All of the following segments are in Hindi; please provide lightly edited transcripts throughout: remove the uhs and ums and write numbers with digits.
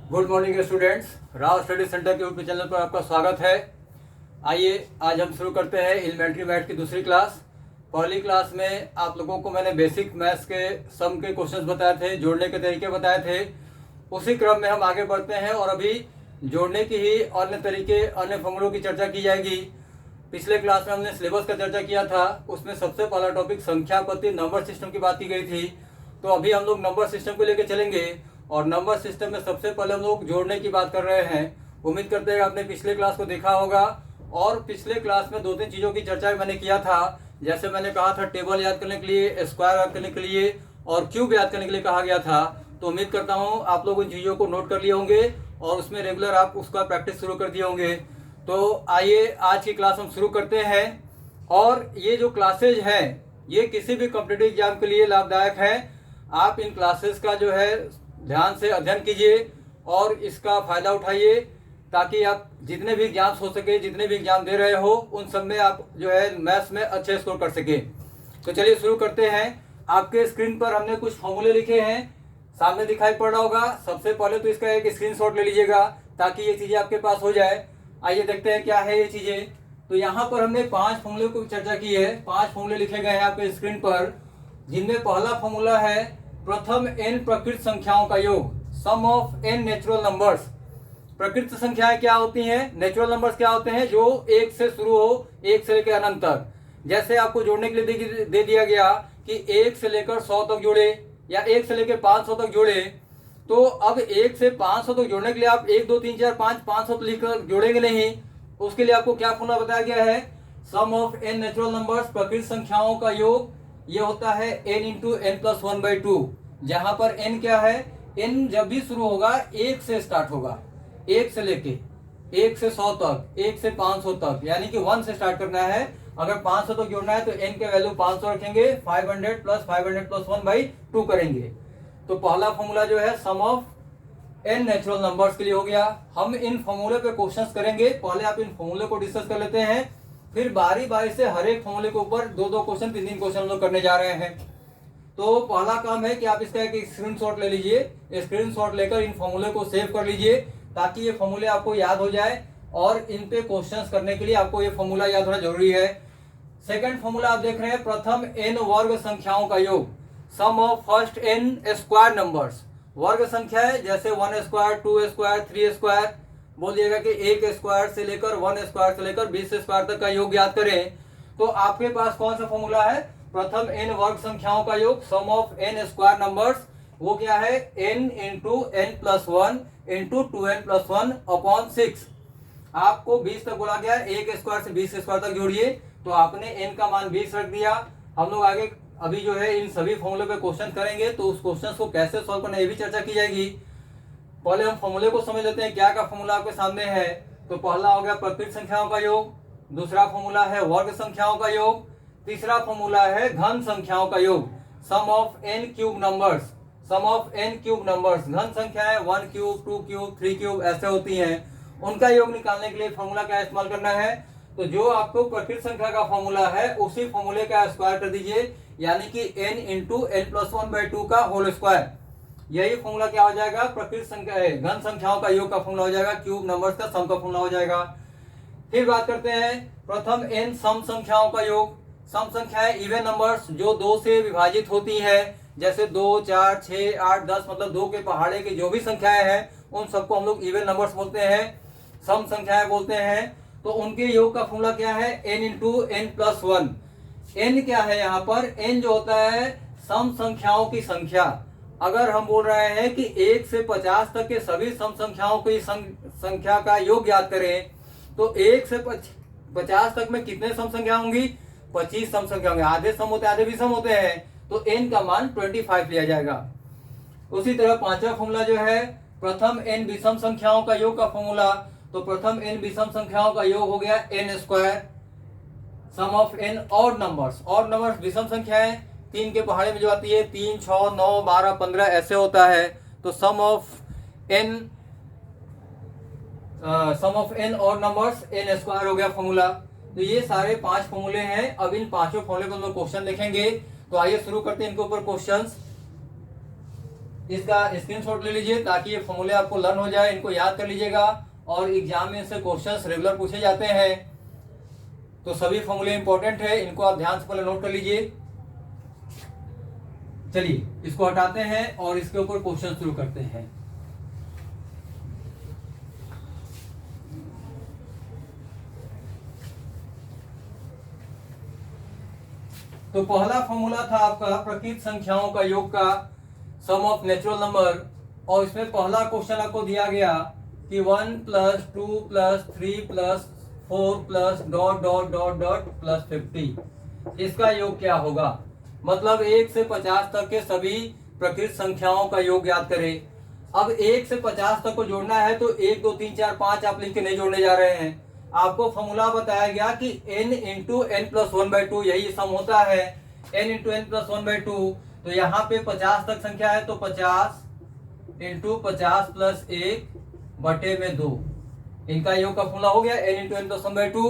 Good morning students, Rao study centre के यूट्यूब चैनल पर आपका स्वागत है। आइए आज हम शुरू करते हैं एलिमेंट्री मैथ की दूसरी क्लास। पहली क्लास में आप लोगों को मैंने बेसिक मैथ्स के सम के क्वेश्चंस बताए थे, जोड़ने के तरीके बताए थे। उसी क्रम में हम आगे बढ़ते हैं और अभी जोड़ने की ही अन्य तरीके, अन्य फॉर्मूलों की चर्चा की जाएगी। पिछले क्लास में हमने सिलेबस का चर्चा किया था, उसमें सबसे पहला टॉपिक संख्या पद्धति नंबर सिस्टम की बात की गई थी। तो अभी हम लोग नंबर सिस्टम को लेकर चलेंगे और नंबर सिस्टम में सबसे पहले हम लोग जोड़ने की बात कर रहे हैं। उम्मीद करते हैं आपने पिछले क्लास को देखा होगा और पिछले क्लास में दो तीन चीज़ों की चर्चा मैंने किया था। जैसे मैंने कहा था टेबल याद करने के लिए, स्क्वायर याद करने के लिए और क्यूब याद करने के लिए कहा गया था। तो उम्मीद करता हूँ आप लोग उन चीज़ों को नोट कर लिए होंगे और उसमें रेगुलर आप उसका प्रैक्टिस शुरू कर दिए होंगे। तो आइए आज की क्लास हम शुरू करते हैं। और ये जो क्लासेज हैं ये किसी भी कॉम्पिटिटिव एग्जाम के लिए लाभदायक है। आप इन क्लासेस का जो है ध्यान से अध्ययन कीजिए और इसका फायदा उठाइए ताकि आप जितने भी एग्जाम हो सके, जितने भी एग्जाम दे रहे हो, उन सब में आप जो है मैथ्स में अच्छे स्कोर कर सके। तो चलिए शुरू करते हैं। आपके स्क्रीन पर हमने कुछ फॉर्मूले लिखे हैं, सामने दिखाई पड़ रहा होगा। सबसे पहले तो इसका एक स्क्रीनशॉट ले लीजिएगा ताकि ये चीज़ें आपके पास हो जाए। आइए देखते हैं क्या है ये चीज़ें। तो यहाँ पर हमने 5 फॉर्मूले को चर्चा की है। 5 फॉर्मूले लिखे गए हैं आपके स्क्रीन पर, जिनमें पहला फॉर्मूला है प्रथम n प्रकृत संख्याओं का योग, sum of n natural numbers. प्रकृत संख्याएं क्या होती हैं, नेचुरल नंबर्स क्या होते हैं, जो 1 से शुरू हो, 1 से लेकर अनंत तक। जैसे आपको जोड़ने के लिए दे दिया गया कि 1 से लेकर 100 तक जोड़े या 1 से लेकर 500 तक जोड़े। तो अब 1 से 500 तक जोड़ने के लिए आप 1 2 3 4 5 500 लिखकर जोड़ेंगे नहीं। उसके लिए आपको क्या फॉर्मूला बताया गया है, सम ऑफ n नेचुरल नंबर्स, प्रकृत संख्याओं का योग। ये होता है n इंटू n प्लस 1/2, जहां पर n क्या है, n जब भी शुरू होगा 1 से स्टार्ट होगा, 1 से लेके 1 से 100 तक, 1 से 500 तक, यानी कि 1 से स्टार्ट करना है। अगर 500 तक जोड़ना है तो n के वैल्यू 500 रखेंगे, 500 प्लस 500 प्लस 1/2 करेंगे। तो पहला फॉर्मूला जो है सम ऑफ n नेचुरल नंबर्स के लिए हो गया। हम इन फॉर्मूले पे क्वेश्चंस करेंगे। पहले आप इन फॉर्मूले को डिस्कस कर लेते हैं, फिर बारी बारी से हर एक फॉर्मूले के ऊपर 2-2 क्वेश्चन, 3-3 क्वेश्चन हम लोग करने जा रहे हैं। तो पहला काम है कि आप इसका एक स्क्रीनशॉट ले लीजिए। स्क्रीनशॉट लेकर इन फॉर्मूले को सेव कर लीजिए ताकि ये फॉर्मूले आपको याद हो जाए और इन पे क्वेश्चंस करने के लिए आपको ये फॉर्मूला याद होना जरूरी है। सेकंड फॉर्मूला आप देख रहे हैं, प्रथम n वर्ग संख्याओं का योग, sum of first n square numbers. वर्ग संख्या है जैसे 1 स्क्वायर, 2 स्क्वायर, 3 स्क्वायर। बोलिएगा कि 1 स्क्वायर से लेकर 1 स्क्वायर से लेकर 20 स्क्वायर तक का योग याद करें। तो आपके पास कौन सा फॉर्मूला है, प्रथम n वर्ग संख्याओं का योग, sum of n square numbers. वो क्या है, n into n plus 1 into 2n plus 1 upon 6। आपको 20 तक बोला गया, 1 स्क्वायर से 20 स्क्वायर तक जोड़िए, तो आपने n का मान 20 रख दिया। हम लोग आगे अभी जो है इन सभी फॉर्मूले पे क्वेश्चन करेंगे, तो उस क्वेश्चन को कैसे सॉल्व करना है ये भी चर्चा की जाएगी। पहले हम फॉर्मूले को समझ लेते हैं, क्या का फॉर्मूला आपके सामने है। तो पहला हो गया प्रकृत संख्याओं का योग, दूसरा फॉर्मूला है वर्ग संख्याओं का योग, तीसरा फॉर्मूला है घन संख्याओं का योग, sum of n cube numbers. Sum of n cube numbers, घन संख्याएं 1 क्यूब, 2 क्यूब, 3 क्यूब ऐसे होती हैं, उनका योग निकालने के लिए फॉर्मूला क्या इस्तेमाल करना है, तो जो आपको प्रकृत संख्या का फॉर्मूला है उसी फॉर्मूले का स्क्वायर कर दीजिए, यानी कि n इंटू n प्लस 1/2 का होल स्क्वायर। यही फॉर्मूला क्या हो जाएगा, प्रकृत संख्या घन संख्याओं का योग का फॉर्मूला हो जाएगा, क्यूब नंबर्स का सम का फॉर्मूला हो जाएगा। फिर बात करते हैं प्रथम n सम संख्याओं का योग। सम संख्याएं इवन नंबर्स जो 2 से विभाजित होती है, जैसे 2, 4, 6, 8, 10, मतलब 2 के पहाड़े की जो भी संख्याएं हैं उन सबको हम लोग इवन नंबर्स बोलते हैं, सम संख्याएं बोलते हैं। तो उनके योग का फॉर्मूला क्या है, n into n plus 1। n क्या है यहाँ पर, n जो होता है सम संख्याओं की संख्या। अगर हम बोल रहे हैं कि 1 से 50 तक के सभी सम संख्याओं की संख्या का योग याद करें, तो 1 से 50 तक में कितने सम संख्या होंगी, 25 सम संख्या होंगे। आधे सम होते हैं, आधे विषम होते हैं, तो n का मान 25 लिया जाएगा। उसी तरह पांचवा फॉर्मूला जो है प्रथम n विषम संख्याओं का योग का फॉर्मूला। तो प्रथम n विषम संख्याओं का योग हो गया n square, sum of n odd numbers. Odd numbers विषम संख्याएं 3 के पहाड़े में जो आती है, 3, 6, 9, 12, 15 ऐसे होता है। तो sum of n odd numbers n square हो गया फॉर्मूला। तो ये सारे 5 फॉर्मूले हैं। अब इन पांचों फॉर्मूले को हम लोग क्वेश्चन देखेंगे। तो आइए शुरू करते हैं इनके ऊपर क्वेश्चंस। इसका स्क्रीनशॉट ले लीजिए ताकि ये फॉर्मूले आपको लर्न हो जाए, इनको याद कर लीजिएगा और एग्जाम में से क्वेश्चंस रेगुलर पूछे जाते हैं, तो सभी फॉर्मूले इंपॉर्टेंट है, इनको आप ध्यान से पहले नोट कर लीजिए। चलिए इसको हटाते हैं और इसके ऊपर क्वेश्चन शुरू करते हैं। तो पहला फॉर्मूला था आपका प्रकृत संख्याओं का योग का सम ऑफ नेचुरल नंबर, और इसमें पहला क्वेश्चन आपको दिया गया कि 1 + 2 + 3 + 4 + ... + 50, इसका योग क्या होगा। मतलब 1 से 50 तक के सभी प्रकृत संख्याओं का योग याद करें। अब 1 से 50 तक को जोड़ना है तो 1 2 3 4 5 आप लिख के नहीं जोड़ने जा रहे हैं। आपको फॉर्मूला बताया गया कि n × n + 1/2 यही सम होता है, n × n + 1/2। तो यहाँ पे 50 तक संख्या है तो 50 × 50 + 1/2, इनका योग का फॉर्मूला हो गया n × n + 1/2।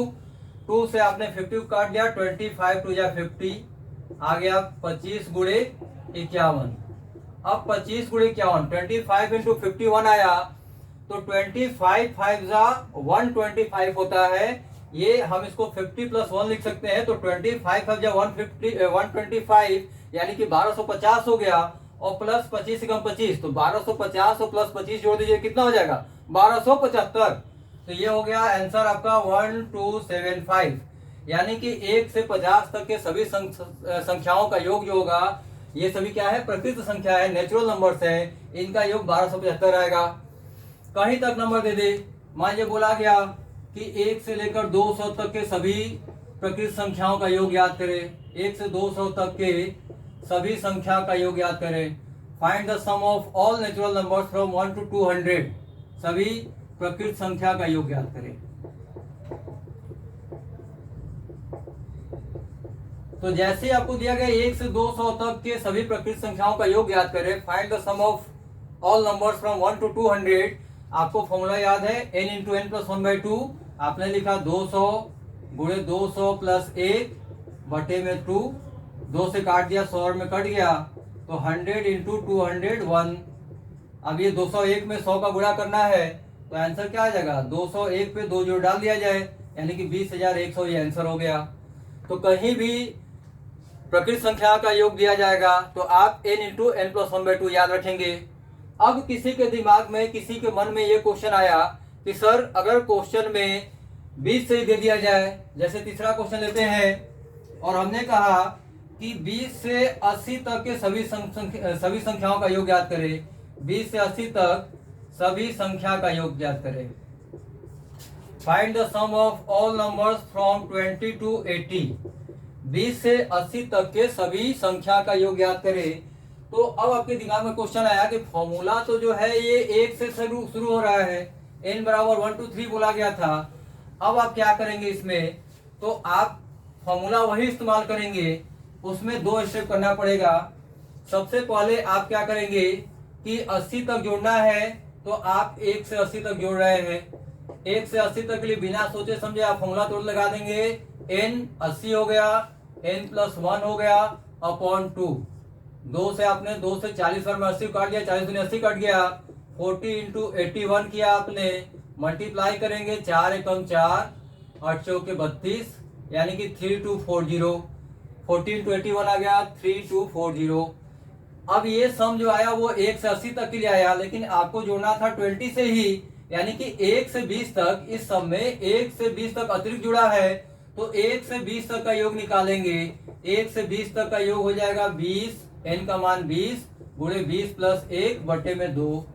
2 से आपने 50 काट दिया, 25 2 जा 50 आ गया, 25 × 51। अब 25 × 51, 25 × 51 आया तो 25 5 जा 125 होता है। ये हम इसको 50 + 1 लिख सकते हैं, तो 25 5 जा 125 यानी कि 1250 हो गया, और प्लस 25 से कम 25, तो 1250 और प्लस 25 जोड़ दीजिए, कितना हो जाएगा 1275। तो ये हो गया आंसर आपका 1275, यानी कि 1 से 50 तक के सभी संख्याओं का योग जो होगा, ये सभी क्या है, प्रकृत संख्या है, नेचुरल नंबर्स है, इनका योग 1275 आएगा। कहीं तक नंबर दे दे, मान लीजिए बोला गया कि 1 से लेकर 200 तक के सभी प्रकृत संख्याओं का योग याद करें। 1 से 200 तक के सभी संख्या का योग याद करें। Find the sum of all natural numbers from 1 to 200, सभी प्रकृत संख्या का योग याद करें। तो जैसे आपको दिया गया 1 से 200 तक के सभी प्रकृत संख्याओं का योग याद करें। Find the sum of all numbers from 1 to 200, आपको फॉर्मूला याद है n × n + 1/2। आपने लिखा 200 × 200 + 1/2, 2 से काट दिया, 100 में कट गया, तो 100 × 201। अब ये 201 में 100 का गुणा करना है, तो आंसर क्या आ जाएगा, 201 पे 2 जोड़ डाल दिया जाए, यानी कि 20,100, ये आंसर हो गया। तो कहीं भी प्रकृत संख्या का योग दिया जाएगा तो आप n × n + 1/2 याद रखेंगे। अब किसी के दिमाग में, किसी के मन में ये क्वेश्चन आया कि सर अगर क्वेश्चन में 20 से ही दे दिया जाए, जैसे तीसरा क्वेश्चन लेते हैं और हमने कहा कि 20 से 80 तक के सभी संख्याओं का योग याद करें। 20 से 80 तक सभी संख्या का योग याद करें। Find the sum of all numbers from 20 to 80, 20 से 80 तक के सभी संख्या का योग याद करें। तो अब आपके दिमाग में क्वेश्चन आया कि फॉर्मूला तो जो है ये 1 से शुरू हो रहा है, n = 1 2 3 बोला गया था। अब आप क्या करेंगे इसमें, तो आप फॉर्मूला वही इस्तेमाल करेंगे, उसमें 2 स्टेप करना पड़ेगा। सबसे पहले आप क्या करेंगे कि 80 तक जोड़ना है, तो आप 1 से 80 तक जोड़ रहे हैं। 1 से 80 तक के लिए बिना सोचे समझे आप फॉर्मूला तोड़ लगा देंगे। n 80 हो गया, n + 1 हो गया अपॉन 2। 2 से आपने 2 से 40 बार में 80 काट दिया, 40 दूनी 80 कट गया। 40 × 81 किया आपने, मल्टीप्लाई करेंगे, 4 एकम 4, 8 चौके 32, यानी कि 3240। 14 × 81 आ गया 3240। अब ये सम जो आया वो 1 से 80 तक के लिए आया, लेकिन आपको जोड़ना था 20 से ही, यानी कि 1 से 20 तक। इस सम में 1 से 20 तक अतिरिक्त जुड़ा है, तो 1 से 20 तक का योग निकालेंगे। 1 से 20 तक का योग हो जाएगा 20, n का मान 20 × 20 + 1/2।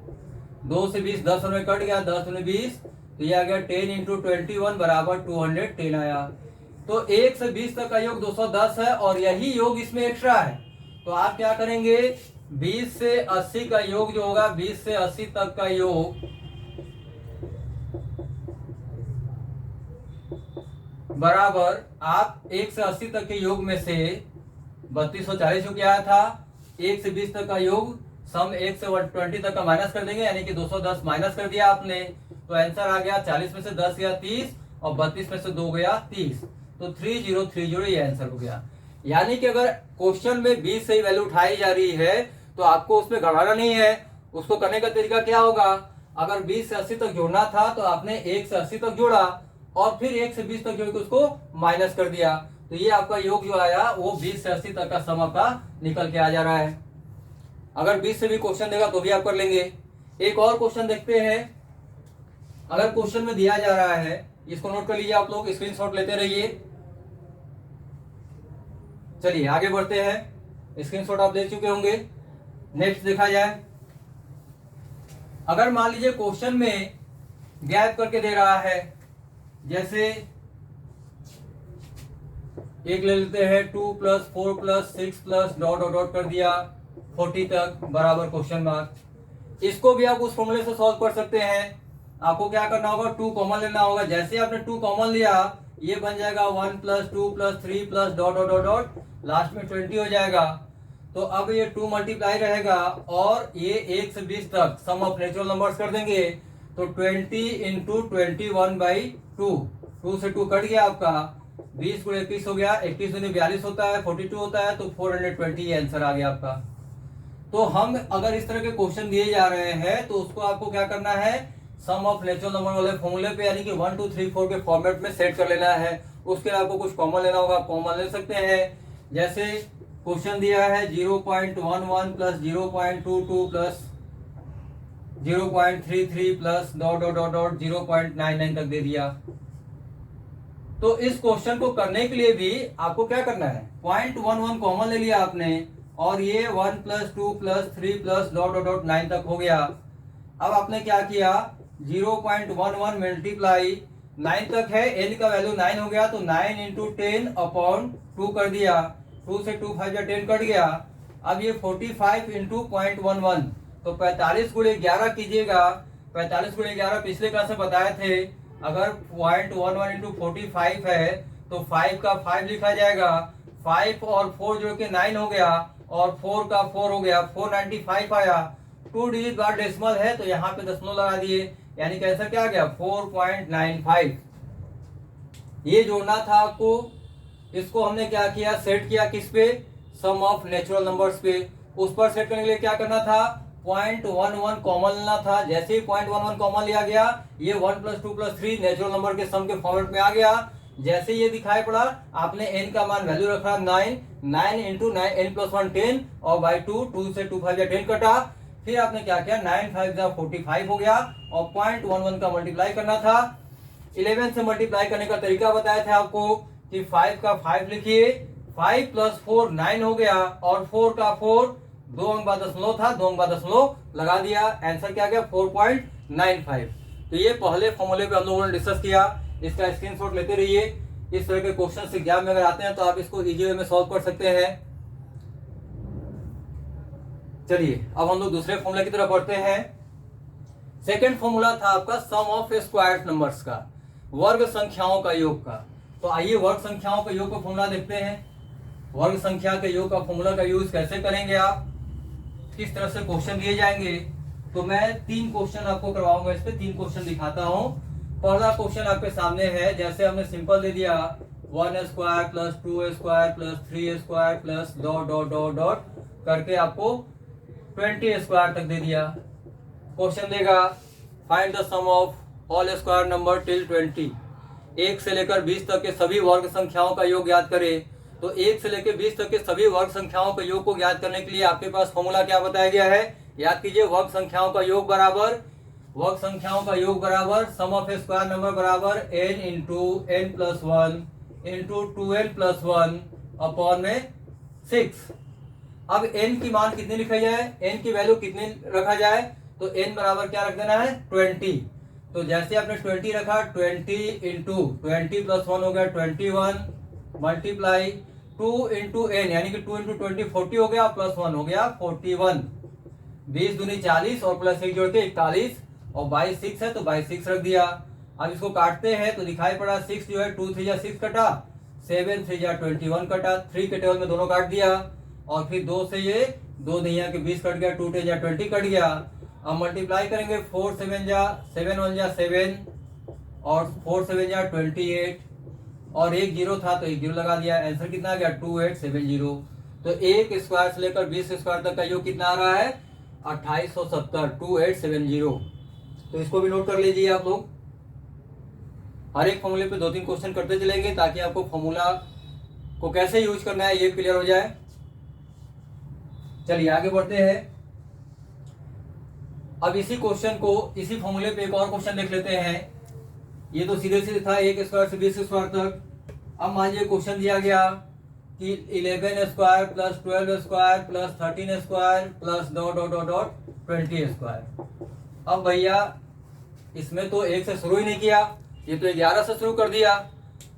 2 से 20 10 में कट गया, 10 × 20, तो ये आ गया 10 × 21 = 210 आया। तो 1 से 20 तक का योग 210 है, और यही योग इसमें एक्स्ट्रा है। तो आप क्या करेंगे, 20 से 80 का योग जो होगा, 20 से 80 तक का योग बराबर आप 1 से 80 तक के योग में से 3240 जो क्या था, 1 से 20 तक का योग सम 1 से 120 तक का माइनस कर देंगे, यानी कि 210 माइनस कर दिया आपने, तो आंसर आ गया 40 में से 10 गया 30, और 32 में से 2 गया 30, तो 3030 ये आंसर हो गया। यानी कि अगर क्वेश्चन में 20 से ही वैल्यू उठाई जा रही है तो आपको उसमें घबराना नहीं है। उसको करने का तरीका क्या होगा, अगर 20 से 80 तक जोड़ना था तो आपने 1 से 80 तक जोड़ा और फिर 1 से 20 तक जोड़ के उसको माइनस कर दिया, तो ये आपका योग जो आया वो 20 से 80 तक का सम आपका निकल के आ जा रहा है। अगर 20 से भी क्वेश्चन देगा तो भी आप कर लेंगे। एक और क्वेश्चन देखते हैं। अगर क्वेश्चन में दिया जा रहा है, इसको नोट कर लीजिए, आप लोग स्क्रीनशॉट लेते रहिए। चलिए आगे बढ़ते हैं, स्क्रीनशॉट आप ले चुके होंगे। नेक्स्ट देखा जाए, अगर मान लीजिए क्वेश्चन में गैप करके दे रहा है, जैसे एक ले लेते हैं 2 + 4 + 6 + डॉट डॉट डॉट कर दिया 40 तक बराबर क्वेश्चन मार्क। इसको भी आप उस फॉर्मूले से सॉल्व कर सकते हैं। आपको क्या करना होगा, 2 कॉमन लेना होगा। जैसे आपने 2 कॉमन लिया, ये बन जाएगा 1 + 2 + 3 + dot dot dot dot, last में 20 हो जाएगा। तो अब ये 2 मल्टीप्लाई रहेगा और ये 1 से 20 तक सम ऑफ नेचुरल नंबर्स कर देंगे। तो 20 × 21/2, 2 से 2 कट गया आपका, 20 × 21 हो गया, 21 दूनी 42 होता है, 42 होता है, तो 420 आंसर आ गया आपका। तो हम अगर इस तरह के क्वेश्चन दिए जा रहे हैं तो उसको आपको क्या करना है, सम ऑफ नेचुरल नंबर वाले फॉर्मूले पे यानी कि 1 2 3 4 के फॉर्मेट में सेट कर लेना है। उसके लिए आपको कुछ कॉमन लेना होगा, कॉमन ले सकते हैं। जैसे क्वेश्चन दिया है 0.11 + 0.22 + 0.33 + डॉट डॉट डॉट डॉट 0.99 तक दे दिया। तो इस क्वेश्चन को करने के लिए भी आपको क्या करना है, 0.11 कॉमन ले लिया आपने और ये 1 + 2 + 3 + डॉट डॉट डॉट 9 तक हो गया। अब आपने क्या किया, 0.11 मल्टीप्लाई 9 तक है, n का वैल्यू 9 हो गया, तो 9 × 10/2 कर दिया, 2 से 2 5 10 कट गया। अब ये 45 × 0.11, तो 45 × 11 कीजिएगा। 45 × 11 पिछले क्लास में बताए थे, अगर 0.11 × 45 है तो 5 का 5 लिखा जाएगा, 5 और 4 जोड़ के 9 हो गया और 4 का 4 हो गया, 495 आया। 2 डिजिट बाद डेसिमल है तो यहाँ पे दशमलव लगा दिए, यानी कि आंसर क्या आ गया 4.95। ये जोड़ना था आपको। इसको हमने क्या किया, सेट किया किस पे, सम ऑफ नेचुरल नंबर्स पे। उस पर सेट करने के लिए क्या करना था, 0.11 कॉमन लेना था। जैसे ही 0.11 कॉमन लिया गया, ये 1 + 2 + 3 नेचुरल नंबर के सम के फॉर्मेट में आ गया। जैसे ये दिखाई पड़ा, आपने n का मान वैल्यू रखा 9, 9 × 9 n + 1 10 और बाई 2, 2 से 2 5 10 कटा। फिर आपने क्या किया, 9 5 45 हो गया और 0.11 का मल्टीप्लाई करना था। 11 से मल्टीप्लाई करने का तरीका बताया था आपको कि 5 का 5 लिखिए, 5 + 4 9 हो गया और 4 का 4, 2 अंक बाद दशमलव था, 2 अंक बाद दशमलव लगा दिया, आंसर क्या गया 4.95। तो ये पहले फॉर्मूले पे हम लोगों ने डिस्कस किया, इसका स्क्रीनशॉट लेते रहिए। इस तरह के क्वेश्चन एग्जाम में अगर आते हैं तो आप इसको इजी वे में सॉल्व कर सकते हैं। चलिए अब हम लोग दूसरे फॉर्मूले की तरफ बढ़ते हैं। सेकंड फॉर्मूला था आपका सम ऑफ स्क्वायर्ड नंबर्स का, वर्ग संख्याओं का योग का। तो आइए वर्ग संख्याओं का योग का फॉर्मूला देखते हैं। वर्ग संख्या के योग का फॉर्मूला का यूज कैसे करेंगे आप, किस तरह से क्वेश्चन दिए जाएंगे। तो मैं 3 क्वेश्चन आपको करवाऊंगा, इस पे 3 क्वेश्चन दिखाता हूं। पहला क्वेश्चन आपके सामने है, जैसे हमने सिंपल दे दिया 1² + 2² + 3² + डॉट डॉट डॉट डॉट करके आपको 20² तक दे दिया। क्वेश्चन देगा find the sum of all square number till 20। 1 से लेकर 20 तक के सभी वर्ग संख्याओं का योग ज्ञात करें। तो 1 से लेकर 20 तक के सभी वर्ग संख्याओं के योग को ज्ञात करने के लिए आपके पास फॉर्मूला क्या बताया गया है, याद कीजिए, वर्ग संख्याओं का योग बराबर सम ऑफ स्क्वायर नंबर बराबर n × n + 1 × 2n + 1 अपॉन में 6। अब n की मान कितनी लिखा जाए, n की वैल्यू कितनी रखा जाए, तो n बराबर क्या रख देना है 20। तो जैसे आपने 20 रखा, 20 × 20 + 1 हो गया 21 मल्टीप्लाई 2 × n यानी कि 2 × 20 40 हो गया, प्लस 1 हो गया 41। 20 दूनी 40 और प्लस 1 जोड़ के 41 और 22 6 है तो 22 6 रख दिया। अब इसको काटते हैं तो दिखाई पड़ा 6 जो है 2 3 जा 6 कटा, 7 3 जा 21 कटा, 3 के टेबल में दोनों काट दिया और फिर 2 से ये 2 नैया के 20 कट गया, 2 10 जा 20 कट गया। अब मल्टीप्लाई करेंगे 4 7 जा 7 1 जा 7 और 4 7 जा 28 और एक जीरो था तो एक जीरो लगा दिया, आंसर कितना आ गया 2870। तो 1 स्क्वायर से लेकर 20 स्क्वायर तक का योग कितना आ रहा है? 2870, 2870। तो इसको भी नोट कर लीजिए आप लोग। हर एक फॉर्मूले पे 2-3 क्वेश्चन करते चलेंगे ताकि आपको फॉर्मूला को कैसे यूज करना है ये क्लियर हो जाए। चलिए आगे बढ़ते हैं। अब इसी क्वेश्चन को, इसी फॉर्मूले पे एक और क्वेश्चन देख लेते हैं। ये तो सीधे सीधे था 1 स्क्वायर से 20 स्क्वायर तक। अब मान लीजिए क्वेश्चन दिया गया कि 11 square plus 12 square plus 13 square plus dot dot dot dot 20 square. अब भैया इसमें तो 1 से शुरू ही नहीं किया, ये तो 11 से शुरू कर दिया,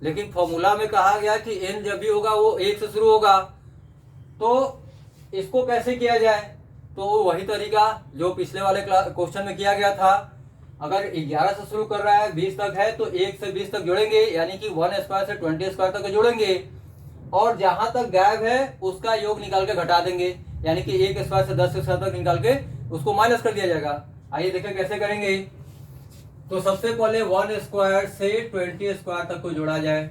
लेकिन फॉर्मूला में कहा गया कि n जब भी होगा वो 1 से शुरू होगा। तो इसको कैसे किया जाए? तो वही तरीका जो पिछले वाले क्वेश्चन में किया गया था। अगर 11 से शुरू कर रहा है 20 तक है तो 1 से 20 तक जोड़ेंगे, यानी कि 1 स्क्वायर से 20 स्क्वायर तक जोड़ेंगे, और जहां तक गैप है उसका योग निकाल के घटा देंगे, यानी कि 1 स्क्वायर से 10 स्क्वायर तक निकाल के उसको माइनस कर दिया जाएगा। आइए देखें कैसे करेंगे। तो सबसे पहले 1 स्क्वायर से 20 स्क्वायर तक को जोड़ा जाए।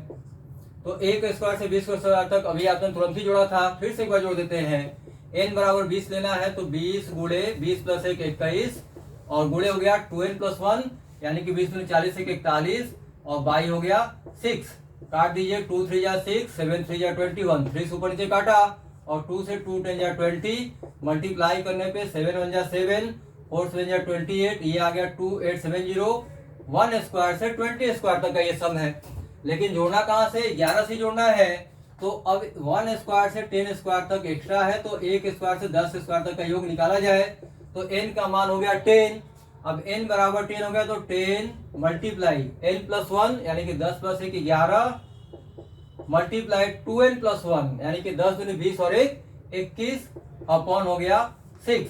तो 1 स्क्वायर से 20 स्क्वायर तक अभी आपने तुरंत ही जोड़ा था, फिर से एक बार जोड़ देते हैं। n बराबर 20 लेना है तो 20 गुणे 20 प्लस 1 21, और गुणे हो गया 2n प्लस 1, यानी कि 20 में 40 1 41, और बाई हो गया 6। काट दीजिए, 2 3 जा 6, 7 3 जा 21, 3 से ऊपर नीचे काटा, और 2 से 2 10 जा 20, मल्टीप्लाई करने पे 7 1 जा 7, 4 7 जा 28, ये आ गया 2870। 1 स्क्वायर से 20 स्क्वायर तक का ये सम है, लेकिन जोड़ना कहाँ से? 11 से जोड़ना है। तो अब 1 स्क्वायर से 10 स्क्वायर तक एक्स्ट्रा है, तो 1 स्क्वायर से 10 स्क्वायर तक का योग निकाला जाए। तो n का मान हो गया 10। अब n बराबर 10 हो गया तो 10 मल्टीप्लाई n प्लस 1, यानी कि 10 प्लस 1 11, मल्टीप्लाई 2n प्लस 1, यानी कि 10 दूनी 20 और 1 21, अपॉन हो गया 6।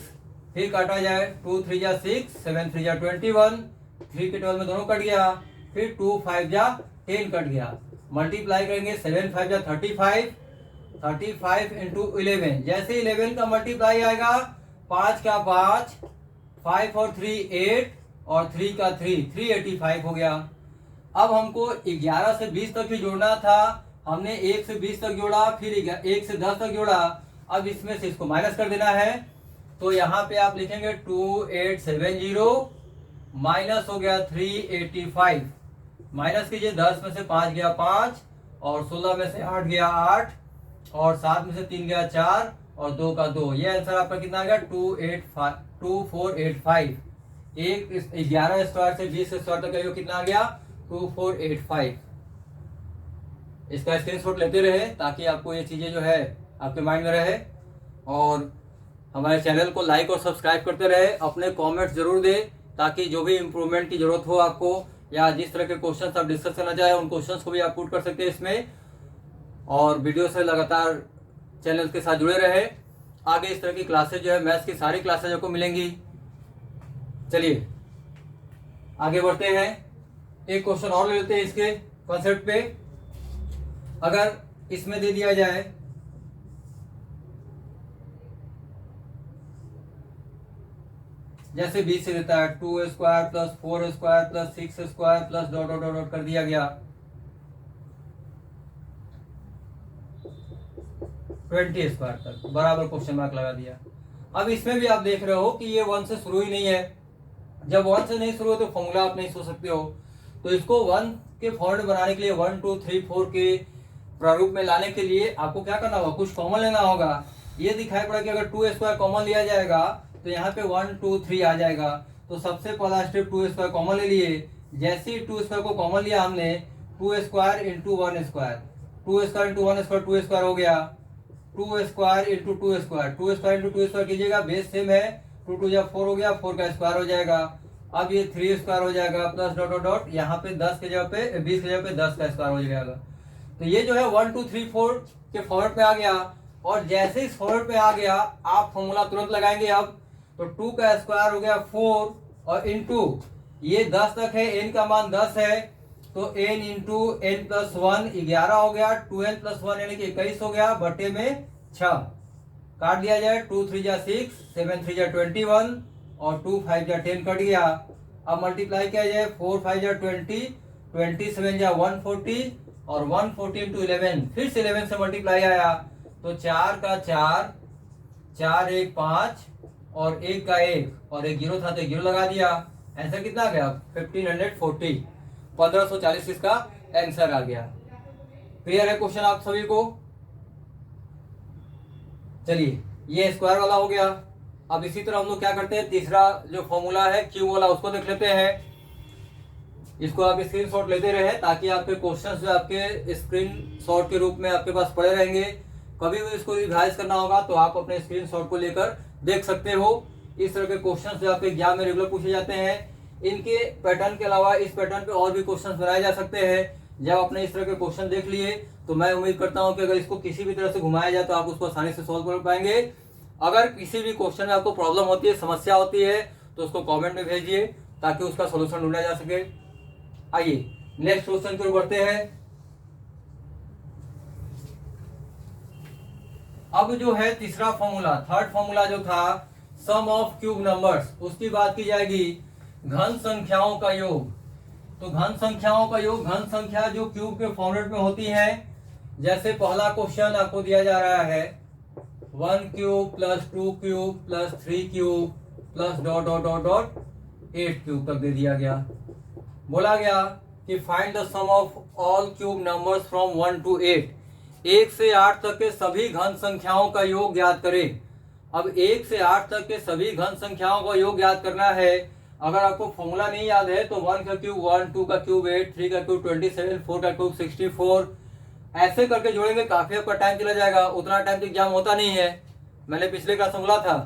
फिर काटा जाए, 2 3 जा 6, 7 3 जा 21, 3 के 12 में दोनों कट गया, फिर 2 5 जा 10 कट गया, मल्टीप्लाई करेंगे 7 5 जा 35, 35 इंटू 11, जैसे 11 का मल्टीप्लाई आएगा 5 का 5, 5 और 3 8, और 3 का 3 385 हो गया। अब हमको 11 से 20 तक ही जोड़ना था, हमने 1 से 20 तक जोड़ा, फिर 1 से 10 तक जोड़ा। अब इसमें से इसको माइनस कर देना है, तो यहाँ पे आप लिखेंगे 2870 माइनस हो गया 385, माइनस कीजिए, 10 में से 5 गया 5, और 16 में से 8 गया 8, और 7 में से 3 गया 4, और 2 का 2। ये आंसर आपका कितना आ गया? 2485। एक 11 स्क्वायर से 20 स्क्वायर तक का योग कितना आ गया? 2485। इसका स्क्रीनशॉट लेते रहे ताकि आपको ये चीजें जो है आपके माइंड में रहे, और हमारे चैनल को लाइक और सब्सक्राइब करते रहे। अपने कमेंट्स जरूर दें ताकि जो भी इम्प्रूवमेंट की जरूरत हो आपको, या जिस तरह के क्वेश्चंस आप डिस्कस करना चाहें उन क्वेश्चंस को भी आप पुट कर सकते हैं इसमें, और वीडियो से लगातार चैनल के साथ जुड़े रहे। आगे इस तरह की क्लासेज जो है, मैथ्स की सारी क्लासेज आपको मिलेंगी। चलिए आगे बढ़ते हैं, एक क्वेश्चन और ले लेते हैं इसके कॉन्सेप्ट पे। अगर इसमें दे दिया जाए जैसे 20 से देता है 2 square plus 4 square plus 6 square plus dot dot dot कर दिया गया 20 स्क्वायर तक, बराबर क्वेश्चन मार्क लगा दिया। अब इसमें भी आप देख रहे हो कि ये 1 से शुरू ही नहीं है। जब 1 से नहीं शुरू हो तो फॉर्मूला आप नहीं सोच सकते हो। तो इसको 1 के फॉर्मेट बनाने के लिए 1 2 3 4 के प्रारूप में लाने के लिए आपको क्या करना होगा? कुछ कॉमन लेना होगा। ये दिखाई पड़ा कि अगर 2 स्क्वायर कॉमन लिया जाएगा तो यहाँ पे 1 2 3 आ जाएगा। तो सबसे पहला स्टेप 2 स्क्वायर कॉमन ले लिए। जैसे ही 2 स्क्वायर को कॉमन लिया हमने, 2 square into 1 square, 2 square into 1 square 2 square हो गया, 2 square into 2 square, 2 square into 2 square कीजिएगा, बेस सेम है, 2 2 जा 4 हो गया, 4 का स्क्वायर हो जाएगा। अब ये 3 स्क्वायर हो जाएगा प्लस डॉट डॉट डॉट, यहाँ पे 10 के जगह पे 20 के जगह पे 10 का स्क्वायर हो जाएगा। तो ये जो है 1 2 3 4 के फॉर्मेट में आ गया। और जैसे इस फॉर्मेट में आ गया आप फॉर्मूला तुरंत लगाएंगे। अब तो 2 का स्क्वायर हो गया 4, और इंटू ये 10 तक है, n का मान 10 है, तो n इंटू n प्लस 1 11 हो गया, 2n प्लस 1 यानी कि 21 हो गया, बटे में 6 काट दिया जाए, 2 3 जा 6, 7 3 जा 21, और 2 5 जा 10 कट गया। अब मल्टीप्लाई किया जाए, 4 5 जा 20, 27 जा 140, और 140 इंटू 11, फिर से 11 से मल्टीप्लाई आया तो 4 का 4, 4 1 5 और 1 का 1 और एक 0 था तो 0 लगा दिया। आंसर कितना आ गया? 1540, 1540 इसका आंसर आ गया। क्लियर है क्वेश्चन आप सभी को? चलिए ये स्क्वायर वाला हो गया। अब इसी तरह हम लोग क्या करते हैं, तीसरा जो फॉर्मूला है क्यूब वाला उसको देख लेते हैं। इसको आप स्क्रीनशॉट लेते रहे ताकि आपके क्वेश्चंस जो आपके स्क्रीनशॉट के रूप में आपके पास पड़े रहेंगे। कभी भी इसको रिवाइज करना होगा तो आप अपने स्क्रीनशॉट को लेकर देख सकते हो। इस तरह के क्वेश्चंस जो आपके एग्जाम में रेगुलर पूछे जाते हैं, इनके पैटर्न के अलावा इस पैटर्न पे और भी क्वेश्चंस बनाए जा सकते हैं। जब आपने इस तरह के क्वेश्चन देख लिए तो मैं उम्मीद करता हूं कि अगर इसको किसी भी तरह से घुमाया जाए तो आप उसको आसानी से सॉल्व कर पाएंगे। अगर किसी भी क्वेश्चन में आपको प्रॉब्लम होती है, समस्या होती है, तो उसको कमेंट में भेजिए ताकि उसका सोल्यूशन ढूंढा जा सके। आइए नेक्स्ट क्वेश्चन की ओर बढ़ते हैं। अब जो है तीसरा फॉर्मूला, थर्ड फॉर्मूला जो था सम ऑफ क्यूब नंबर्स, उसकी बात की जाएगी। घन संख्याओं का योग। तो घन संख्याओं का योग, घन संख्या जो क्यूब के फॉर्मेट में होती है। जैसे पहला क्वेश्चन आपको दिया जा रहा है 1 cube plus 2 cube plus 3 cube plus dot dot dot dot 8 cube तक दे दिया गया। बोला गया कि find the sum of all cube numbers from 1 to 8। 1 से 8 तक के सभी घन संख्याओं का योग ज्ञात करें। अब 1 से 8 तक के सभी घन संख्याओं का योग ज्ञात करना है। अगर आपको फॉर्मूला नहीं याद है तो 1 का क्यूब 1, 2 का क्यूब 8, 3 का क्यूब 27, 4 का क्यूब 64, ऐसे करके जोड़ेंगे। काफी आपका टाइम चला जाएगा, उतना टाइम तो एग्जाम होता नहीं है। मैंने पिछले क्लास में बोला था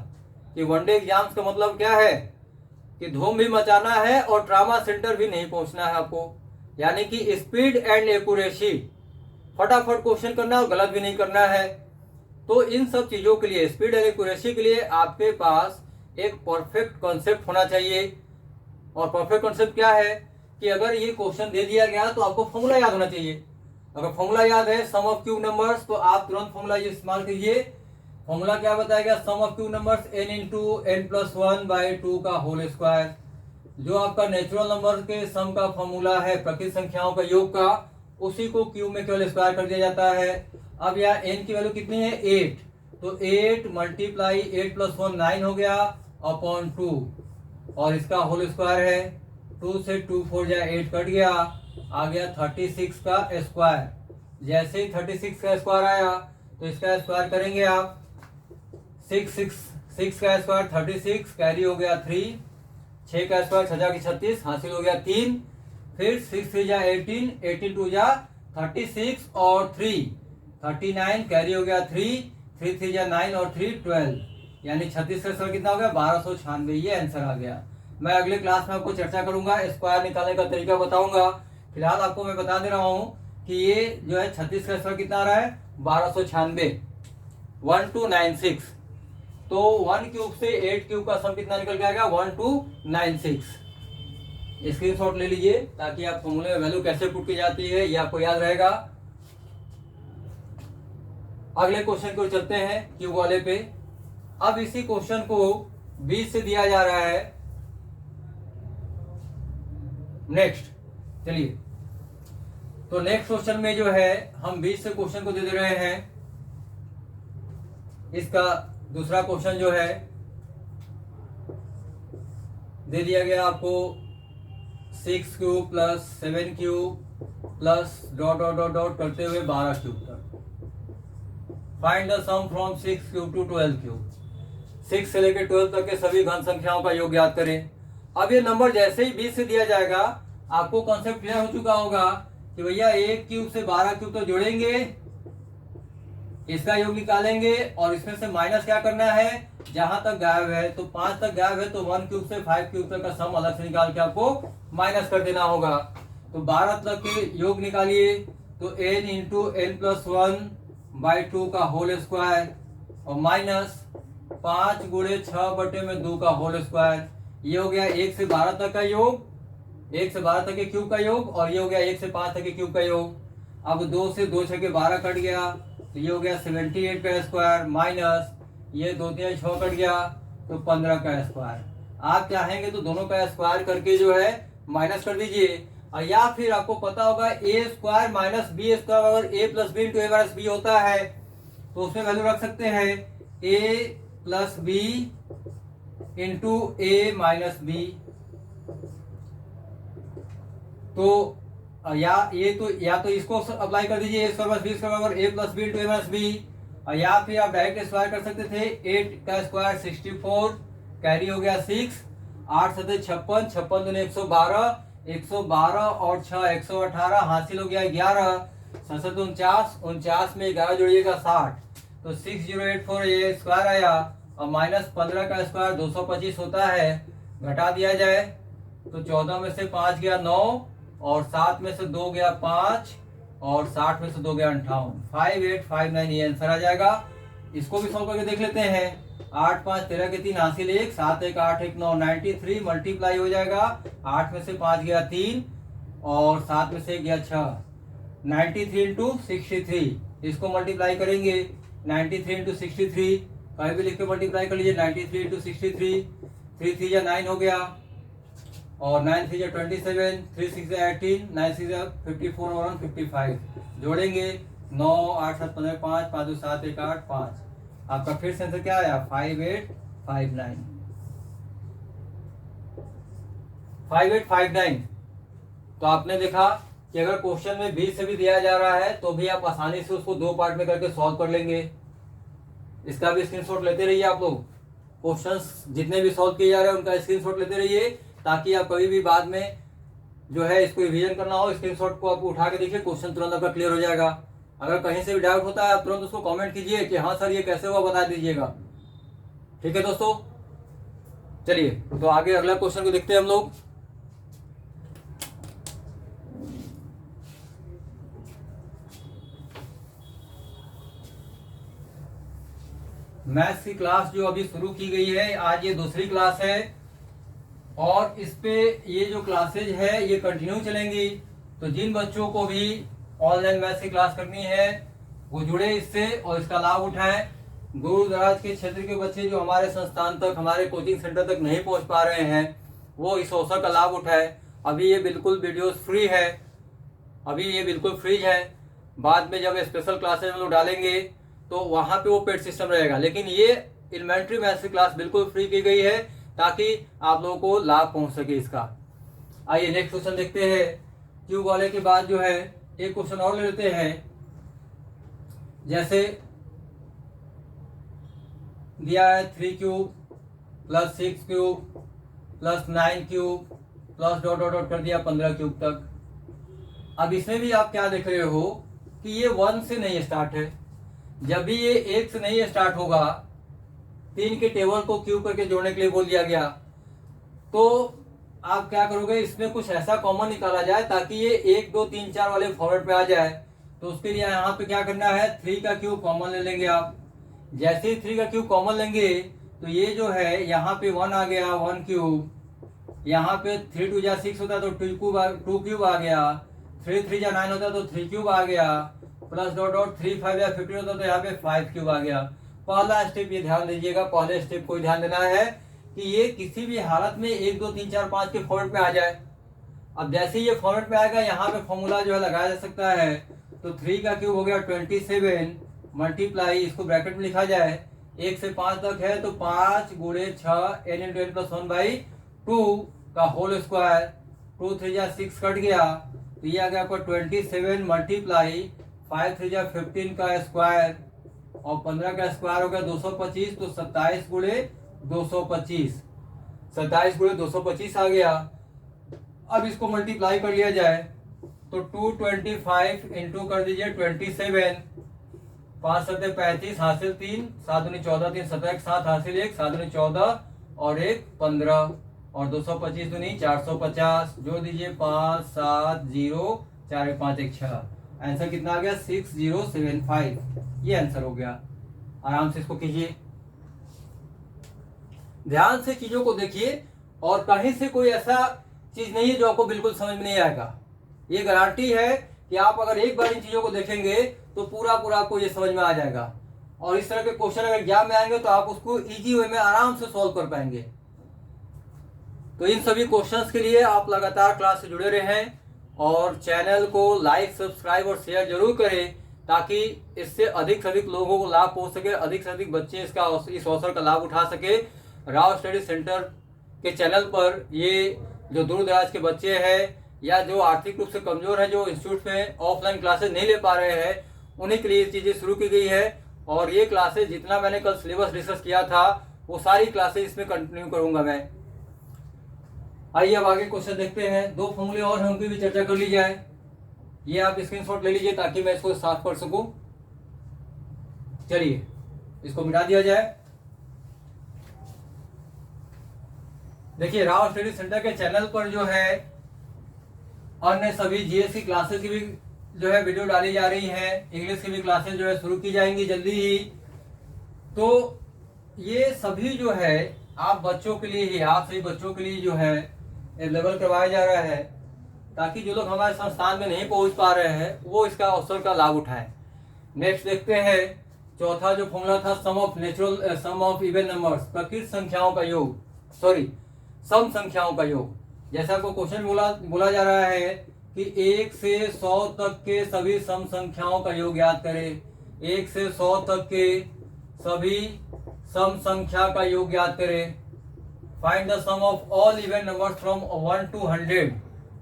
कि वनडे एग्जाम्स का मतलब क्या है कि धूम भी मचाना है और ट्रामा सेंटर भी नहीं पहुंचना है आपको। यानी कि स्पीड एंड एक्यूरेसी, फटाफट क्वेश्चन करना और गलत भी नहीं करना है। तो इन सब चीजों के लिए, स्पीड एंड एक्यूरेसी के लिए आपके पास एक परफेक्ट कॉन्सेप्ट होना चाहिए। और परफेक्ट कॉन्सेप्ट क्या है कि अगर ये क्वेश्चन दे दिया गया तो आपको फॉर्मूला याद होना चाहिए। अगर फॉर्मूला याद है सम ऑफ क्यूब नंबर्स, तो आप तुरंत फॉर्मूला ये इस्तेमाल कीजिए। फॉर्मूला क्या बताया गया? Sum of cube numbers n into n plus 1/2 का होल स्क्वायर। जो आपका नेचुरल नंबर के सम का फॉर्मूला है, प्रकृत संख्याओं का योग का, उसी को क्यूब में केवल स्क्वायर कर दिया जाता है। अब यहाँ n की वैल्यू कितनी है? 8, तो 8 मल्टीप्लाई 8 प्लस 1 9 हो गया अपॉन 2, और इसका होल स्क्वायर है 2 से 2 4 जाए 8 कट गया, आ गया 36 का स्क्वायर। जैसे ही 36 का स्क्वायर आया तो इसका स्क्वायर करेंगे आप, 6 का स्क्वायर 36, कैरी हो गया 3, 6 का स्क्वायर 6 की 36, हासिल हो गया 3, फिर 6 3 जा 18, 18 2 जा 36 और 3 39, कैरी हो गया 3, 3 3 जा 9 और 3 12, यानी 36 का स्क्वायर कितना हो गया? 1296। ये आंसर आ गया। मैं अगले क्लास में आपको चर्चा करूंगा, स्क्वायर निकालने का तरीका बताऊंगा। फिलहाल आपको मैं बता दे रहा हूँ कि ये जो है 36 का स्क्वायर कितना आ रहा है? 1296, 1296। तो 1 क्यूब से 8 क्यूब का सम कितना निकल के आएगा? 1296। स्क्रीनशॉट ले लीजिए ताकि आप फॉर्मूले में वैल्यू कैसे पुट की जाती है ये आपको याद रहेगा। अगले क्वेश्चन को चलते हैं क्यूब वाले पे। अब इसी क्वेश्चन को 20 से दिया जा रहा है। नेक्स्ट चलिए, तो नेक्स्ट क्वेश्चन में जो है हम 20 से क्वेश्चन को दे रहे हैं। इसका दूसरा क्वेश्चन जो है दे दिया गया आपको 6 cube plus 7 cube plus dot dot dot dot करते हुए 12 क्यूब तक। Find the sum from 6 cube to 12 cube. 6 से लेकर 12 तक के सभी घन संख्याओं का योग ज्ञात करें। अब ये नंबर जैसे ही 20 से दिया जाएगा आपको कॉन्सेप्ट क्लियर हो चुका होगा कि भैया 1 क्यूब से 12 क्यूब तो जोड़ेंगे, इसका योग निकालेंगे और इसमें से माइनस क्या करना है? जहां तक गायब है, तो 5 तक गायब है तो 1 क्यूब से 5 क्यूब तक का सम अलग से निकाल के आपको माइनस कर देना होगा। तो 12 तक के योग निकालिए, तो n इंटू n प्लस 1/2 का होल स्क्वायर और माइनस 5 गुणे 6/2 का होल स्क्वायर। ये हो गया 1 से 12 तक का योग, 1 से 12 तक के क्यूब का योग, और ये हो गया 1 से 5 तक के क्यूब का योग। अब 2 से 2 6 के 12 कट गया, तो ये हो गया 78 का स्क्वायर, माइनस ये 2 3 6 कट गया तो 15 का स्क्वायर। आप चाहेंगे तो दोनों का स्क्वायर करके जो है माइनस कर दीजिए, और या फिर आपको पता होगा a square minus B square अगर a plus B into A minus B होता है, तो उसमें वैल्यू रख सकते हैं a plus B into A minus B. तो या तो इसको अप्लाई कर दीजिए, a square plus B square बराबर a plus B into A minus B, या फिर आप डायरेक्ट स्क्वायर कर सकते थे। 8 का स्क्वायर 64, कैरी हो गया 6, 8 7 56, 56 दूनी 112, 112 और 6 118, हासिल हो गया 11, 7 49, 49 में 11 जोड़िएगा 60, तो 6084 ये स्क्वायर आया। और माइनस 15 का स्क्वायर 225 होता है, घटा दिया जाए तो 14 में से 5 गया 9, और 7 में से 2 गया 5, और 60 में से 2 गया 58, 5859 ये आंसर आ जाएगा। इसको भी सॉल्व करके देख लेते हैं। 8 5 13 के 3 हासिल 1, 7 1 8 1 9, 93 मल्टीप्लाई हो जाएगा। 8 में से 5 गया 3, और 7 में से 1 गया 6, 93 इंटू 63, इसको मल्टीप्लाई करेंगे। 93 इंटू 63 कहीं भी लिख के मल्टीप्लाई कर लीजिए। 93 इंटू 63, 3 3 या 9 हो गया, और 9 3 27, 3 6 18, 9 6 54 और 55 जोड़ेंगे। 9 8 7 15 5 5 2 7 1 8 5, आपका फिर से आंसर क्या आया 5859। 5859। तो आपने देखा कि अगर क्वेश्चन में 20 से भी दिया जा रहा है तो भी आप आसानी से उसको 2 पार्ट में करके सॉल्व कर लेंगे। इसका भी स्क्रीनशॉट लेते रहिए आप लोग। क्वेश्चंस जितने भी सॉल्व किए जा रहे हैं उनका स्क्रीनशॉट लेते रहिए, ताकि आप कभी भी बाद में जो है इसको रिवीजन करना हो, स्क्रीनशॉट को आप उठा के देखिए, क्वेश्चन तुरंत आपका क्लियर हो जाएगा। अगर कहीं से भी डाउट होता है आप तुरंत उसको कमेंट कीजिए कि हाँ सर ये कैसे हुआ, बता दीजिएगा। ठीक है दोस्तों, चलिए तो आगे अगला क्वेश्चन को देखते हैं हम लोग। मैथ्स की क्लास जो अभी शुरू की गई है, आज ये दूसरी क्लास है, और इस पे ये जो क्लासेज है ये कंटिन्यू चलेंगी। तो जिन बच्चों को भी ऑनलाइन मैथ्स की क्लास करनी है वो जुड़े इससे और इसका लाभ उठाएं। दूर दराज के क्षेत्र के बच्चे जो हमारे संस्थान तक, हमारे कोचिंग सेंटर तक नहीं पहुंच पा रहे हैं, वो इस अवसर का लाभ उठाएं। अभी ये बिल्कुल वीडियोस फ्री है, अभी ये बिल्कुल फ्री है। बाद में जब स्पेशल क्लासेज हम लोग डालेंगे तो वहाँ पे वो पेड सिस्टम रहेगा, लेकिन ये एलिमेंट्री मैथ्स की क्लास बिल्कुल फ्री की गई है ताकि आप लोगों को लाभ पहुंच सके इसका। आइए नेक्स्ट क्वेश्चन देखते हैं। क्यूब वाले के बाद जो है एक क्वेश्चन और ले लेते हैं। जैसे दिया है 3 cube plus 6 cube plus 9 cube plus dot dot dot कर दिया 15 क्यूब तक। अब इसमें भी आप क्या देख रहे हो कि ये 1 से नहीं स्टार्ट है। जब भी ये 1 से नहीं स्टार्ट होगा, 3 के टेबल को क्यूब करके जोड़ने के लिए बोल दिया गया, तो आप क्या करोगे, इसमें कुछ ऐसा कॉमन निकाला जाए ताकि ये 1 2 3 4 वाले फॉर्मेट पे आ जाए। तो उसके लिए यहाँ पे क्या करना है, 3 का क्यूब कॉमन ले लेंगे आप। जैसे ही 3 का क्यूब कॉमन लेंगे तो ये जो है यहाँ पे 1 आ गया, 1 क्यूब। यहाँ पे 3 2 जा 6 होता तो 2 क्यूब आ गया। 3 3 जा 9 होता तो 3 क्यूब आ गया। प्लस डॉट डॉट 3 5 या 15 होता तो यहाँ पे 5 क्यूब आ गया। पहला स्टेप ये ध्यान दीजिएगा, पहले स्टेप को ध्यान देना है कि ये किसी भी हालत में 1 2 3 4 5 के फॉर्मेट पे आ जाए। अब जैसे ये फॉर्मेट पे आएगा, यहाँ पे फॉर्मूला जो है लगाया जा सकता है। तो 3 का क्यूब हो गया 27 मल्टीप्लाई, इसको ब्रैकेट में लिखा जाए 1 से 5 तक है तो 5 गुणे 6 n इंटू n प्लस 1/2 का होल स्क्वायर। 2 3 जा 6 कट गया तो ये आ गया आपका 27 मल्टीप्लाई 5 3 जा 15 का स्क्वायर, और 15 का स्क्वायर हो गया 225, तो 27 गुणे 225, 27 गुणे 225 आ गया। अब इसको मल्टीप्लाई कर लिया जाए तो 225 इंटू कर दीजिए 27, 5 7 35 हासिल 3, 7 दूनी 14, 3 7 1 7 हासिल 1, 7 दूनी 14 और 1 15, और 225 दूनी 450, जोड़ दीजिए 5 7 0 4 5 1 6। आंसर कितना आ गया 6075, ये आंसर हो गया। आराम से इसको कीजिए, ध्यान से चीजों को देखिए, और कहीं से कोई ऐसा चीज नहीं है जो आपको बिल्कुल समझ में नहीं आएगा। ये गारंटी है कि आप अगर एक बार इन चीजों को देखेंगे तो पूरा पूरा आपको ये समझ में आ जाएगा, और इस तरह के क्वेश्चन अगर एग्जाम में आएंगे तो आप उसको इजी वे में आराम से सॉल्व कर पाएंगे। तो इन सभी क्वेश्चंस के लिए आप लगातार क्लास से जुड़े रहें और चैनल को लाइक सब्सक्राइब और शेयर जरूर करें, ताकि इससे अधिक से अधिक लोगों को लाभ पहुंच सके, अधिक से अधिक बच्चे इस अवसर का लाभ उठा सके। राव स्टडी सेंटर के चैनल पर ये जो दूर दराज के बच्चे हैं या जो आर्थिक रूप से कमजोर है, जो इंस्टीट्यूट में ऑफलाइन क्लासेस नहीं ले पा रहे हैं, उन्हीं के लिए ये चीज़ें शुरू की गई है। और ये क्लासेस जितना मैंने कल सिलेबस डिस्कस किया था वो सारी क्लासेस इसमें कंटिन्यू करूंगा मैं। आइए अब आगे क्वेश्चन देखते हैं। दो फॉर्मूले और हैं, उनकी भी चर्चा कर ली जाए। ये आप स्क्रीनशॉट ले लीजिए ताकि मैं इसको साफ कर सकूं। चलिए इसको मिटा दिया जाए। देखिए राव स्टडी सेंटर के चैनल पर जो है अन्य सभी जीएस की क्लासेस की भी जो है वीडियो डाली जा रही है। इंग्लिश की भी क्लासेस जो है शुरू की जाएंगी जल्दी ही। तो ये सभी जो है आप बच्चों के लिए ही, आप सभी बच्चों के लिए जो है अवेलेबल करवाया जा रहा है, ताकि जो लोग हमारे संस्थान में नहीं पहुंच पा रहे हैं वो इसका अवसर का लाभ उठाएं। नेक्स्ट देखते हैं चौथा जो फॉर्मूला था, सम ऑफ इवन नंबर्स, प्रकृत संख्याओं का योग, सम संख्याओं का योग। जैसा आपको क्वेश्चन बोला जा रहा है कि 1 से 100 तक के सभी सम संख्याओं का योग याद करें। 1 से 100 तक के सभी सम संख्या का योग याद करें। Find the sum of all even numbers from 1 to 100।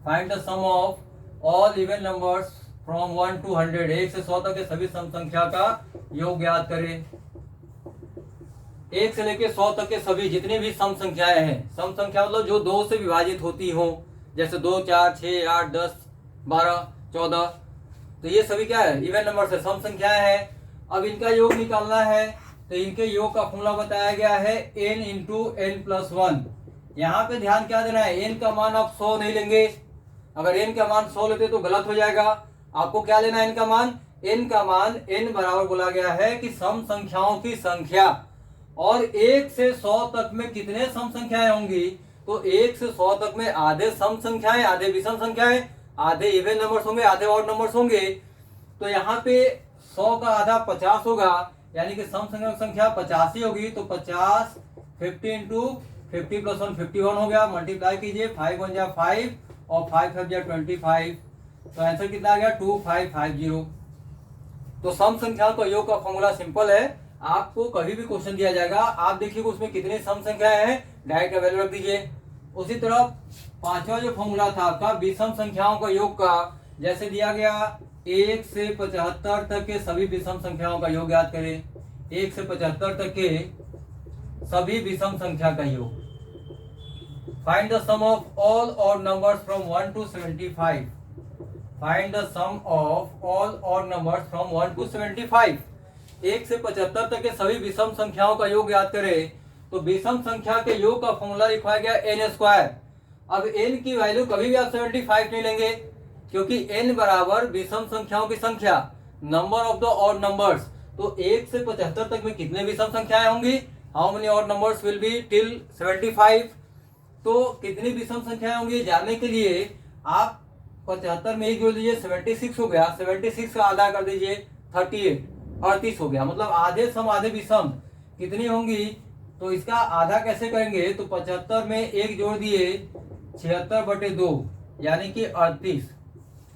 Find the sum of all even numbers from 1 to 100। 1 से 100 तक के सभी सम संख्या का योग याद करें। 1 से लेकर 100 तक के सभी जितनी भी सम संख्याएं हैं, सम संख्या मतलब जो 2 से विभाजित होती हो, जैसे 2, 4, 6, 8, 10, 12, 14, तो ये सभी क्या है, इवन नंबर से सम संख्याएं हैं। अब इनका योग निकालना है तो इनके योग का फॉर्मूला बताया गया है n इंटू एन प्लस 1। यहाँ पे ध्यान क्या देना है, n का मान आप 100 नहीं लेंगे। अगर n का मान 100 लेते तो गलत हो जाएगा। आपको क्या लेना है, n का मान, n का मान n बराबर बोला गया है कि सम संख्याओं की संख्या, और 1 से 100 तक में कितने सम संख्याएं होंगी, तो 1 से 100 तक में आधे सम संख्याएं, आधे विषम संख्याएं, आधे इवन नंबर्स होंगे, आधे ऑड नंबर्स होंगे। तो यहाँ पे 100 का आधा 50 होगा, यानी कि सम संख्या 50 ही होगी। तो 50 50 इंटू 50 प्लस 1 51 हो गया। मल्टीप्लाई कीजिए, 5 1 जा 5 और 5 5 जा 25। तो आंसर कितना आ गया, 2550। तो सम संख्याओं का योग का फॉर्मूला सिंपल है। आपको कभी भी क्वेश्चन दिया जाएगा, आप देखिए उसमें कितनी सम संख्याएं हैं, डायरेक्ट वैल्यू रख दीजिए। उसी तरह पांचवा जो फॉर्मूला था आपका विषम संख्याओं का योग का, जैसे दिया गया 1 से 75 तक के सभी विषम संख्याओं का योग याद करें। 1 से 75 तक के सभी विषम संख्या का योग। Find the sum of all odd numbers from 1 to 75। Find the sum of all odd numbers from 1 to 75। 1 से 75 तक के सभी विषम संख्याओं का योग याद करें। तो विषम संख्या के योग का फॉर्मूला लिखवाया गया n स्क्वायर। अब n की वैल्यू कभी भी आप 75 नहीं लेंगे, क्योंकि n बराबर विषम संख्याओं की संख्या, number of the odd numbers. तो 1 से 75 तक में कितने विषम संख्याएं होंगी, how many odd numbers will be till 75। तो कितनी विषम संख्याएं होंगी जानने के लिए आप 75 में एक जोड़ दीजिए, 76 हो गया। 76 का आधा कर दीजिए 38, 38 हो गया। मतलब आधे सम आधे विषम कितनी होंगी, तो इसका आधा कैसे करेंगे, तो 75 में एक जोड़ दिए 76/2 यानी कि 38।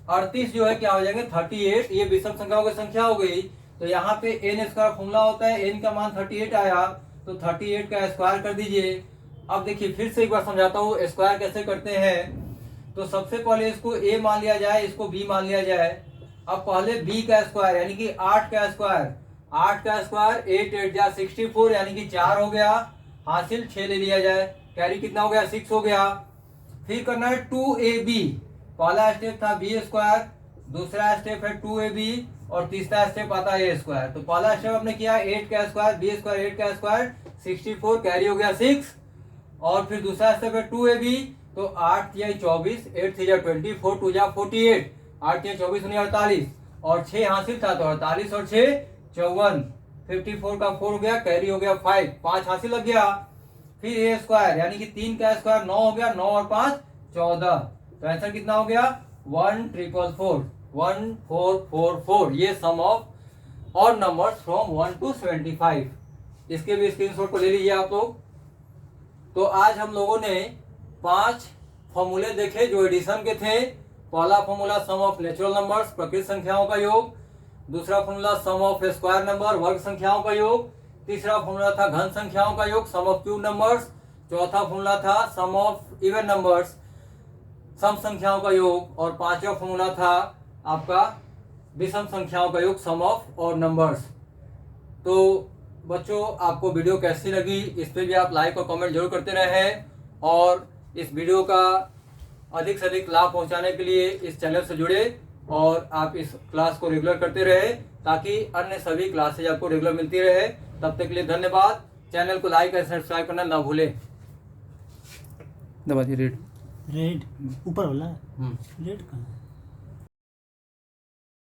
38 जो है क्या हो जाएंगे 38, ये विषम संख्याओं की संख्या हो गई। तो यहाँ पे n स्क्वायर फॉर्मूला होता है, n का मान 38 आया तो 38 का स्क्वायर कर दीजिए। अब देखिए फिर से एक बार समझाता हूँ स्क्वायर कैसे करते हैं। तो सबसे पहले इसको a मान लिया जाए, इसको b मान लिया जाए। अब पहले b का स्क्वायर यानी कि 8 का स्क्वायर, 8 का स्क्वायर 8 8 जा 64 यानी कि 4 हो गया। हासिल 6 ले लिया जाए, कैरी कितना हो गया 6 हो गया। फिर करना है 2ab। पहला स्टेप था b स्क्वायर, दूसरा स्टेप है 2ab और तीसरा स्टेप आता है a स्क्वायर। तो पहला स्टेप हमने किया 8 का स्क्वायर, b स्क्वायर 8 का स्क्वायर 64, कैरी हो गया 6। और फिर दूसरा स्टेप है 2ab। तो 8 या 24, 8 3 जा 24, 2 जा 48, 8 या 24 48 और 6 हासिल था तो 48 और 6 54, 54 का 4 हो गया, कैरी हो गया 5 हासिल लग गया। फिर ए स्क्वायर यानी कि 3 का स्क्वायर 9 हो गया, 9 और 5 14। तो आंसर कितना हो गया 1444। ये sum of odd numbers from 1 to 75। इसके भी स्क्रीनशॉट को ले लीजिए आप लोग। तो आज हम लोगों ने 5 फॉर्मूले देखे जो एडिशन के थे। पहला formula some of natural numbers, प्रकृत संख्याओं का योग। दूसरा formula some of square number, वर्ग संख्याओं का योग। तीसरा फॉर्मूला था घन संख्याओं का योग, सम ऑफ क्यूब नंबर्स। चौथा फॉर्मूला था सम ऑफ इवन नंबर्स, सम संख्याओं का योग। और पांचवा फॉर्मूला था आपका विषम संख्याओं का योग, सम ऑफ और नंबर्स। तो बच्चों, आपको वीडियो कैसी लगी, इस पे भी आप लाइक और कमेंट जरूर करते रहें। और इस वीडियो का अधिक से अधिक लाभ पहुंचाने के लिए इस चैनल से जुड़े और आप इस क्लास को रेगुलर करते रहे, ताकि अन्य सभी क्लासेज आपको रेगुलर मिलती रहे। तब तक के लिए धन्यवाद। चैनल को लाइक और सब्सक्राइब करना ना भूलें। दबा दिए रेड रेड ऊपर वाला रेड कहाँ है?